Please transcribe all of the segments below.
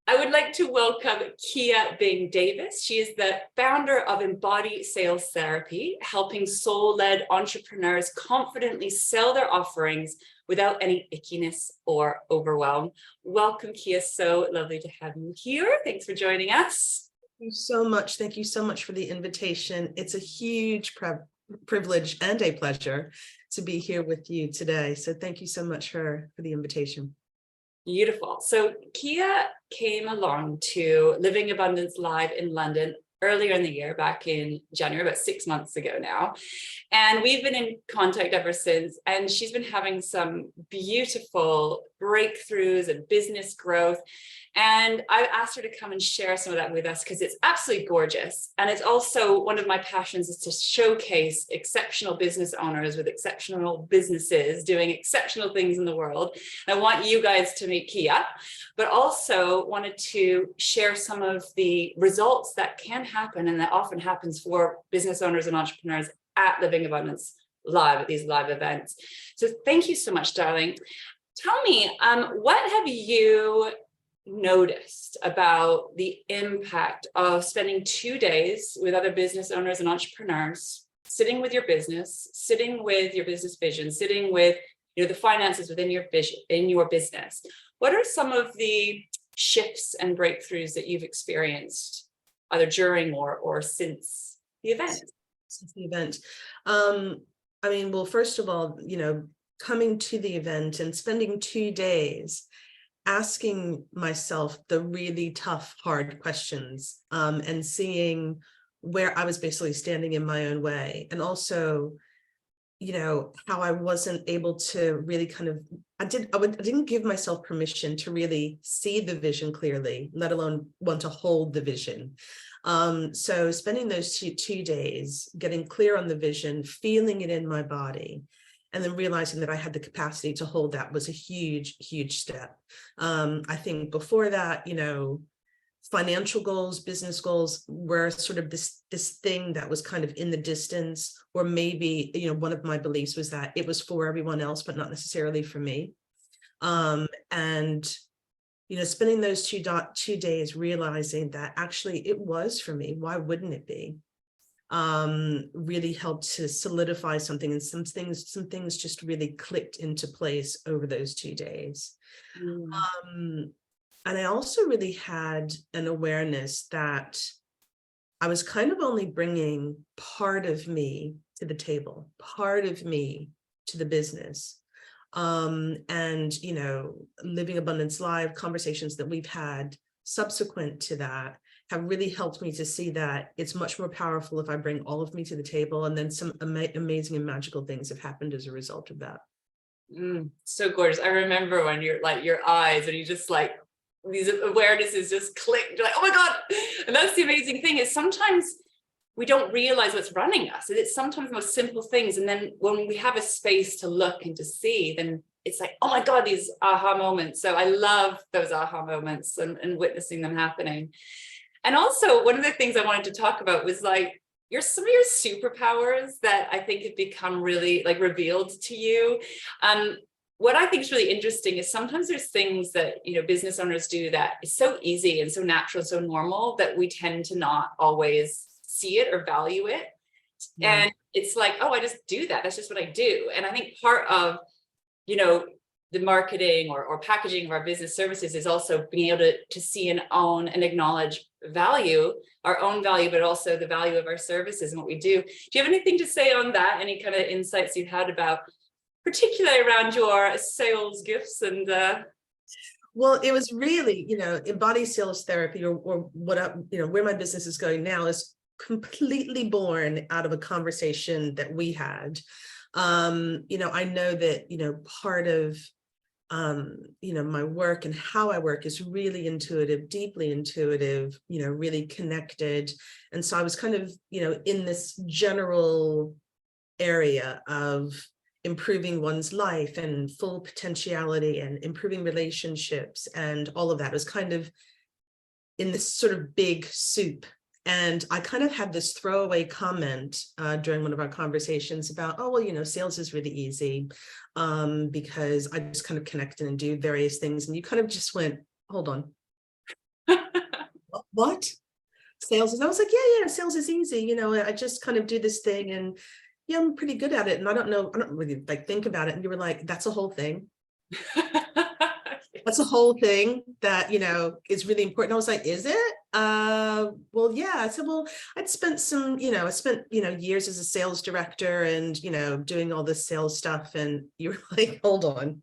I would like to welcome Kia Bing-Davies. She is the founder of Embody Sales Therapy, helping soul-led entrepreneurs confidently sell their offerings without any ickiness or overwhelm. Welcome, Kia. So lovely to have you here. Thanks for joining us. Thank you so much. Thank you so much for the invitation. It's a huge privilege and a pleasure to be here with you today. So thank you so much for the invitation. Beautiful. So Kia came along to Living Abundance Live in London earlier in the year, back in January, about 6 months ago now. And we've been in contact ever since. And she's been having some beautiful breakthroughs and business growth. And I asked her to come and share some of that with us because it's absolutely gorgeous. And it's also one of my passions is to showcase exceptional business owners with exceptional businesses doing exceptional things in the world. And I want you guys to meet Kia, but also wanted to share some of the results that can happen and that often happens for business owners and entrepreneurs at Living Abundance Live, at these live events. So thank you so much, darling. Tell me, what have you noticed about the impact of spending 2 days with other business owners and entrepreneurs, sitting with your business, sitting with your business vision, sitting with the finances within your vision, in your business? What are some of the shifts and breakthroughs that you've experienced either during or since the event? Since the event. I mean, well, first of all, coming to the event and spending 2 days asking myself the really tough, hard questions, and seeing where I was basically standing in my own way. And also, how I wasn't able to really I didn't give myself permission to really see the vision clearly, let alone want to hold the vision. So spending those two days, getting clear on the vision, feeling it in my body, and then realizing that I had the capacity to hold that was a huge, huge step. I think before that, financial goals, business goals were sort of this thing that was kind of in the distance, or maybe, one of my beliefs was that it was for everyone else, but not necessarily for me. And spending those two days realizing that actually it was for me, why wouldn't it be? Really helped to solidify something, and some things just really clicked into place over those 2 days. And I also really had an awareness that I was kind of only bringing part of me to the table, part of me to the business. And, Living Abundance Live, conversations that we've had subsequent to that have really helped me to see that it's much more powerful if I bring all of me to the table, and then some amazing and magical things have happened as a result of that. So gorgeous. I remember when you're like your eyes and you just like these awarenesses just clicked. You're like, oh my God. And that's the amazing thing is sometimes we don't realize what's running us. It's sometimes the most simple things. And then when we have a space to look and to see, then it's like, oh my God, these aha moments. So I love those aha moments and witnessing them happening. And also one of the things I wanted to talk about was like some of your superpowers that I think have become really like revealed to you. What I think is really interesting is sometimes there's things that, business owners do that is so easy and so natural, so normal that we tend to not always see it or value it. Yeah. And it's like, oh, I just do that. That's just what I do. And I think part of, the marketing or packaging of our business services is also being able to see and own and acknowledge value, our own value, but also the value of our services and what we do. Do you have anything to say on that? Any kind of insights you've had about, particularly around your sales gifts and Well, it was really, Embody Sales Therapy or what where my business is going now is completely born out of a conversation that we had. I know that, part of my work and how I work is really intuitive, deeply intuitive, really connected. And so I was kind of, in this general area of improving one's life and full potentiality and improving relationships and all of that. It was kind of in this sort of big soup. And I kind of had this throwaway comment during one of our conversations about, oh, well, sales is really easy because I just kind of connect and do various things. And you kind of just went, hold on. what? Sales is, I was like, yeah, sales is easy. You know, I just kind of do this thing and yeah, I'm pretty good at it. And I don't really like think about it. And you were like, that's a whole thing. That's a whole thing that, you know, is really important. I was like, is it? Well, yeah. I said, well, I spent, years as a sales director and, you know, doing all this sales stuff. And you were like, hold on.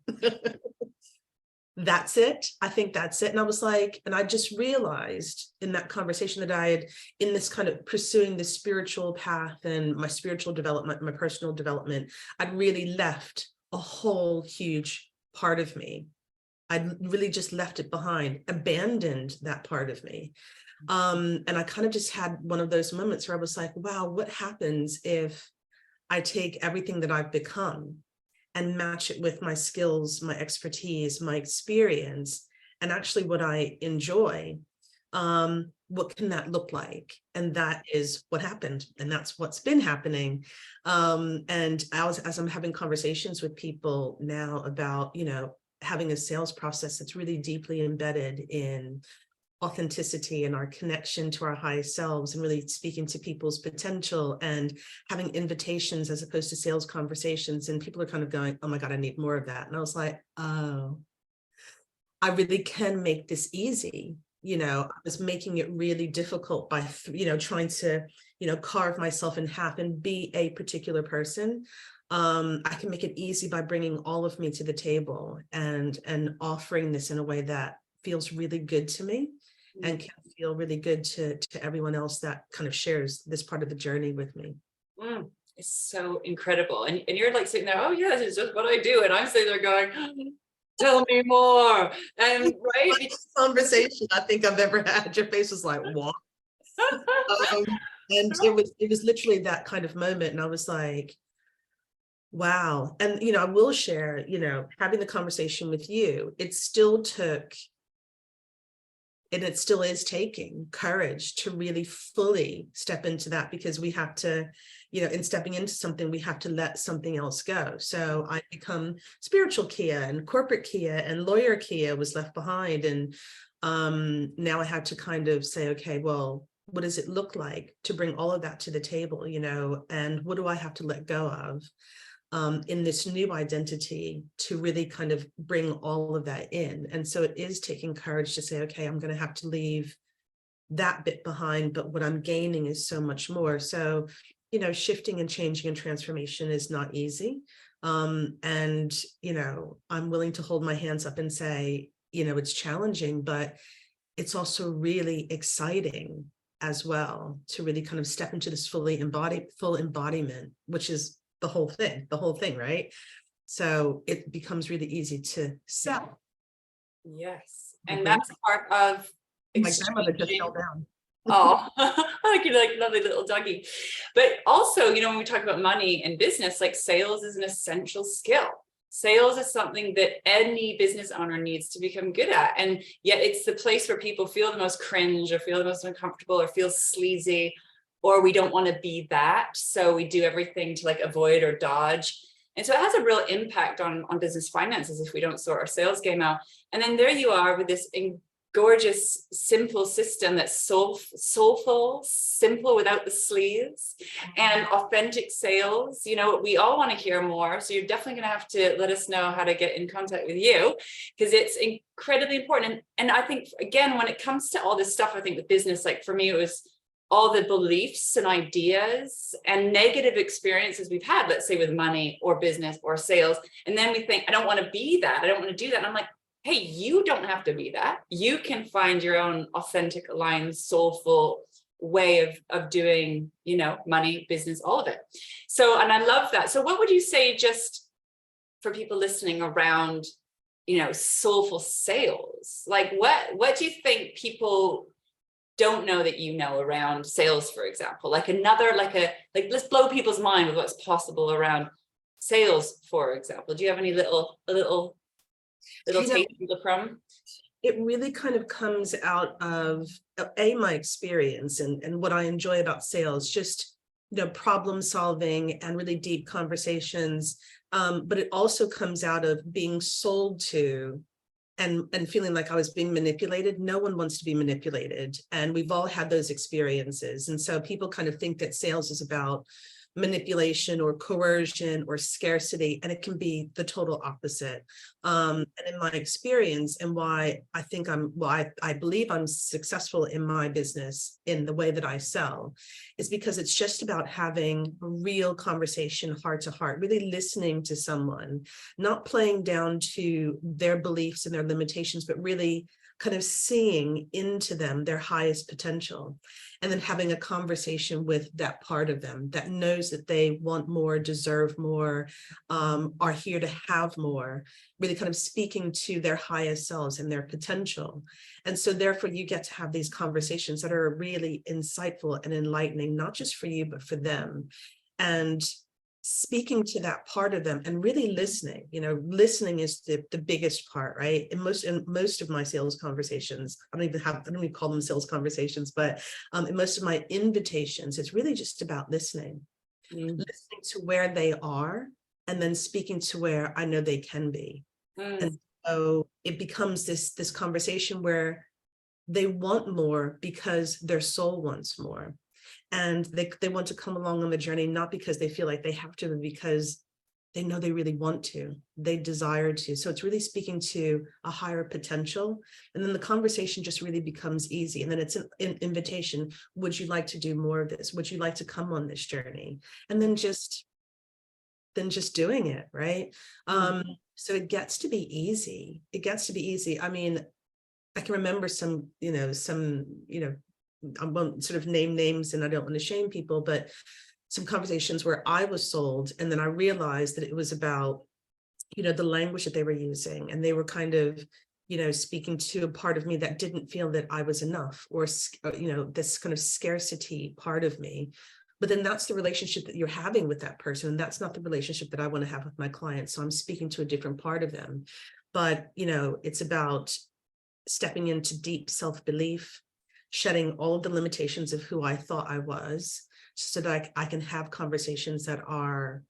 That's it. I think that's it. And I was like, and I just realized in that conversation that I had in this kind of pursuing this spiritual path and my spiritual development, my personal development, I'd really left a whole huge part of me. I'd really just left it behind, abandoned that part of me. And I kind of just had one of those moments where I was like, wow, what happens if I take everything that I've become and match it with my skills, my expertise, my experience, and actually what I enjoy? What can that look like? And that is what happened. And that's what's been happening. And as I'm having conversations with people now about, you know, having a sales process that's really deeply embedded in authenticity and our connection to our highest selves and really speaking to people's potential and having invitations as opposed to sales conversations. And people are kind of going, oh my God, I need more of that. And I was like, oh, I really can make this easy. You know, I was making it really difficult by, you know, trying to, you know, carve myself in half and be a particular person. I can make it easy by bringing all of me to the table and offering this in a way that feels really good to me and can feel really good to everyone else that kind of shares this part of the journey with me. It's so incredible. And you're like sitting there, oh yeah, this is just what I do. And I'm sitting there going, tell me more. And right. Conversation I think I've ever had. Your face was like, what? And it was literally that kind of moment. And I was like, wow. And, you know, I will share, you know, having the conversation with you, it still took, and it still is taking courage to really fully step into that, because we have to, you know, in stepping into something, we have to let something else go. So I become spiritual Kia and corporate Kia and lawyer Kia was left behind. And now I had to kind of say, okay, well, what does it look like to bring all of that to the table, you know, and what do I have to let go of? In this new identity to really kind of bring all of that in. And so it is taking courage to say, okay, I'm going to have to leave that bit behind, but what I'm gaining is so much more. So, you know, shifting and changing and transformation is not easy. And, you know, I'm willing to hold my hands up and say, you know, it's challenging, but it's also really exciting as well to really kind of step into this full embodiment, which is the whole thing, right? So it becomes really easy to sell. Yes. And that's part of my grandmother just fell down. Oh, like you're like lovely little doggy. But also, you know, when we talk about money and business, like sales is an essential skill. Sales is something that any business owner needs to become good at. And yet it's the place where people feel the most cringe or feel the most uncomfortable or feel sleazy, or we don't want to be that. So we do everything to like avoid or dodge. And so it has a real impact on business finances if we don't sort our sales game out. And then there you are with this gorgeous, simple system that's soulful, simple without the sleeves, and authentic sales. You know, we all want to hear more. So you're definitely going to have to let us know how to get in contact with you, because it's incredibly important. And I think, again, when it comes to all this stuff, I think with business, like for me, it was all the beliefs and ideas and negative experiences we've had, let's say with money or business or sales. And then we think, I don't want to be that. I don't want to do that. And I'm like, hey, you don't have to be that. You can find your own authentic, aligned, soulful way of doing, you know, money, business, all of it. So, and I love that. So what would you say just for people listening around, you know, soulful sales? Like what do you think people don't know that you know around sales, for example? Like let's blow people's mind with what's possible around sales, for example. Do you have any little taste of the crumb? It really kind of comes out of my experience and what I enjoy about sales, just, you know, problem solving and really deep conversations. But it also comes out of being sold to and feeling like I was being manipulated. No one wants to be manipulated. And we've all had those experiences. And so people kind of think that sales is about manipulation or coercion or scarcity, and it can be the total opposite. And in my experience, and why I think I believe I'm successful in my business in the way that I sell, is because it's just about having a real conversation, heart to heart, really listening to someone, not playing down to their beliefs and their limitations, but really kind of seeing into them their highest potential, and then having a conversation with that part of them that knows that they want more, deserve more, are here to have more, really kind of speaking to their highest selves and their potential. And so therefore you get to have these conversations that are really insightful and enlightening, not just for you, but for them. And speaking to that part of them and really listening. Listening is the biggest part, right? In most of my sales conversations, I don't even call them sales conversations, but in most of my invitations, it's really just about listening. Listening to where they are, and then speaking to where I know they can be. And so it becomes this conversation where they want more because their soul wants more. And they want to come along on the journey, not because they feel like they have to, but because they know they really want to, they desire to. So it's really speaking to a higher potential. And then the conversation just really becomes easy. And then it's an invitation. Would you like to do more of this? Would you like to come on this journey? And then just doing it, right? So it gets to be easy. It gets to be easy. I mean, I can remember some, I won't sort of name names and I don't want to shame people, but some conversations where I was sold, and then I realized that it was about, the language that they were using, and they were kind of, speaking to a part of me that didn't feel that I was enough, or, this kind of scarcity part of me. But then that's the relationship that you're having with that person. And that's not the relationship that I want to have with my clients. So I'm speaking to a different part of them. But, it's about stepping into deep self-belief, shedding all of the limitations of who I thought I was, so that I can have conversations that are,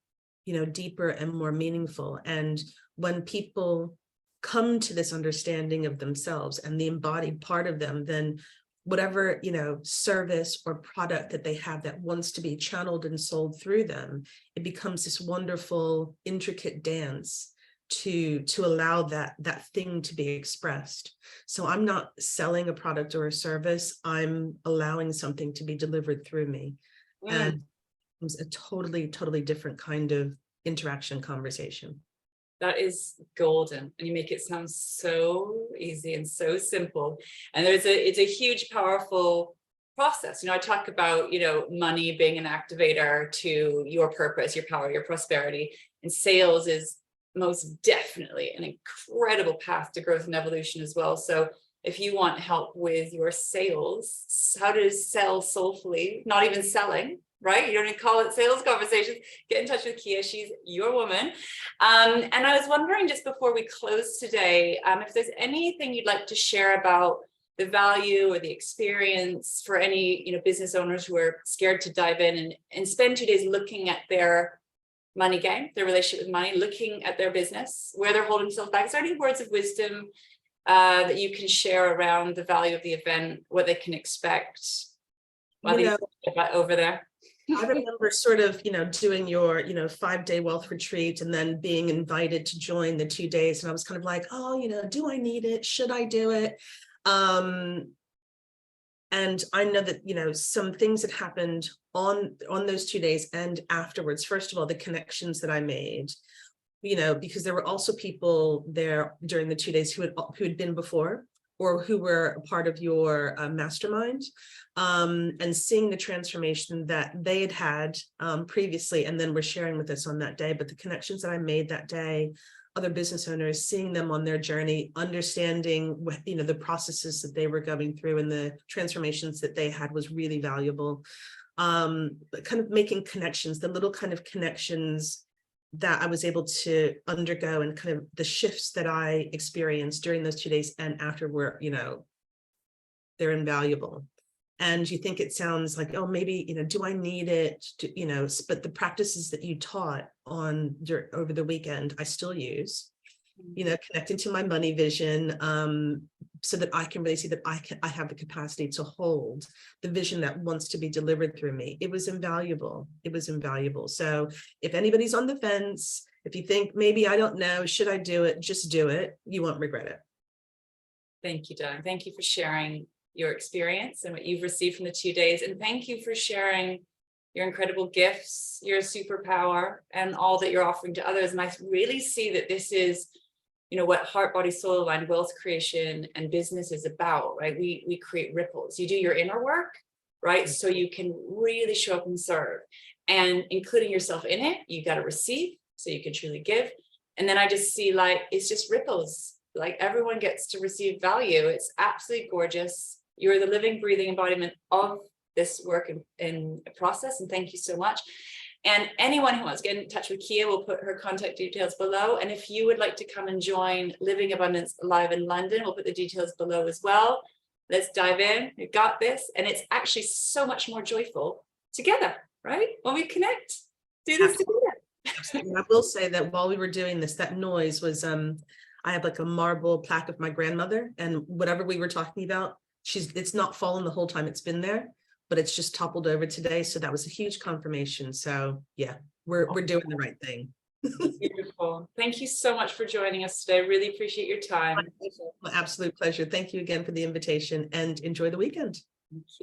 deeper and more meaningful. And when people come to this understanding of themselves and the embodied part of them, then whatever, service or product that they have that wants to be channeled and sold through them, it becomes this wonderful, intricate dance to allow that thing to be expressed. So I'm not selling a product or a service, I'm allowing something to be delivered through me. And it's a totally different kind of interaction conversation. That is golden, and you make it sound so easy and so simple. And it's a huge, powerful process. I talk about, money being an activator to your purpose, your power, your prosperity, and sales is most definitely an incredible path to growth and evolution as well. So if you want help with your sales, how to sell soulfully, not even selling, right? You don't even call it sales conversations. Get in touch with Kia. She's your woman. And I was wondering, just before we close today, if there's anything you'd like to share about the value or the experience for any, business owners who are scared to dive in and spend 2 days looking at their money game, their relationship with money, looking at their business, where they're holding themselves back. Is there any words of wisdom that you can share around the value of the event, what they can expect while they over there? I remember sort of, doing your, 5-day wealth retreat and then being invited to join the 2 days. And I was kind of like, oh, do I need it? Should I do it? And I know that, some things that happened on those 2 days and afterwards. First of all, the connections that I made, because there were also people there during the 2 days who had been before, or who were a part of your mastermind, and seeing the transformation that they had previously, and then were sharing with us on that day. But the connections that I made that day, other business owners, seeing them on their journey, understanding the processes that they were going through and the transformations that they had, was really valuable. But kind of making connections, the little kind of connections that I was able to undergo, and kind of the shifts that I experienced during those 2 days and after were, they're invaluable. And you think it sounds like, oh, maybe, do I need it to, but the practices that you taught over the weekend, I still use. you know, connecting to my money vision, so that I can really see that I have the capacity to hold the vision that wants to be delivered through me. It was invaluable. It was invaluable. So if anybody's on the fence, if you think maybe I don't know, should I do it? Just do it. You won't regret it. Thank you, Dawn. Thank you for sharing your experience and what you've received from the 2 days. And thank you for sharing your incredible gifts, your superpower, and all that you're offering to others. And I really see that this is, you know, what heart, body, soul aligned wealth creation and business is about, right? We create ripples. You do your inner work, right? So you can really show up and serve, and including yourself in it. You got to receive so you can truly give. And then I just see like, it's just ripples. Like everyone gets to receive value. It's absolutely gorgeous. You're the living, breathing embodiment of this work in process. And thank you so much. And anyone who wants to get in touch with Kia, we'll put her contact details below. And if you would like to come and join Living Abundance Live in London, we'll put the details below as well. Let's dive in. We got this. And it's actually so much more joyful together, right? When we connect, do this together. I will say that while we were doing this, that noise was, I have like a marble plaque of my grandmother, and whatever we were talking about, it's not fallen the whole time it's been there, but it's just toppled over today. So that was a huge confirmation. So yeah, we're doing the right thing. Beautiful. Thank you so much for joining us today. Really appreciate your time. My absolute pleasure. Thank you again for the invitation, and enjoy the weekend. Thank you.